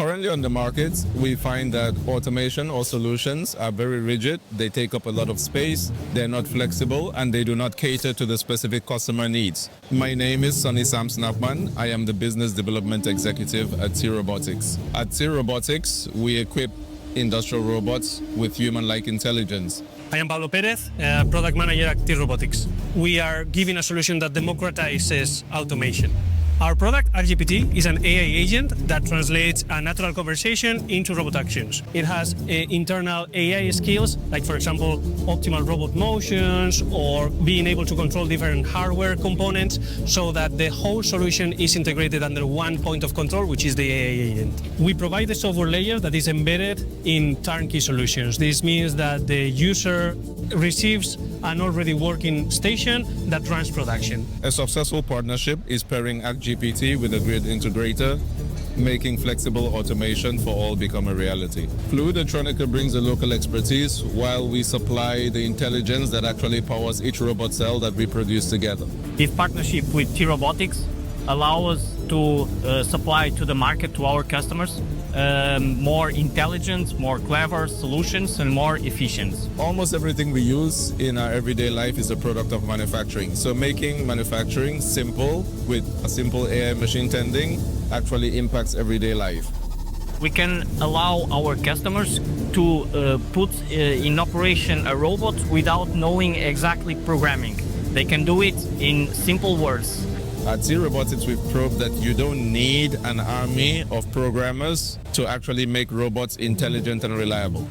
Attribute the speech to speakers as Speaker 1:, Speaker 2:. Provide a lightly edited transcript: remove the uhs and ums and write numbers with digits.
Speaker 1: Currently on the market, we find that automation or solutions are very rigid. They take up a lot of space, they're not flexible, and they do not cater to the specific customer needs. My name is Sonny Samson-akpan. I am the Business Development Executive at T-Robotics. At T-Robotics, we equip industrial robots with human-like intelligence.
Speaker 2: I am Pablo Perez, Product Manager at T-Robotics. We are giving a solution that democratizes automation. Our product, ActGPT, is an AI agent that translates a natural conversation into robot actions. It has internal AI skills, like, for example, optimal robot motions or being able to control different hardware components so that the whole solution is integrated under one point of control, which is the AI agent. We provide the software layer that is embedded in turnkey solutions. This means that the user receives an already working station that runs production.
Speaker 1: A successful partnership is pairing ActGPT with a grid integrator, making flexible automation for all become a reality. Fluidotronica brings the local expertise while we supply the intelligence that actually powers each robot cell that we produce together.
Speaker 3: This partnership with T-Robotics allows us to supply to the market, to our customers, more intelligent, more clever solutions and more efficient.
Speaker 1: Almost everything we use in our everyday life is a product of manufacturing. So making manufacturing simple with a simple AI machine tending actually impacts everyday life.
Speaker 3: We can allow our customers to put in operation a robot without knowing exactly programming. They can do it in simple words.
Speaker 1: At T-Robotics, we've proved that you don't need an army of programmers to actually make robots intelligent and reliable.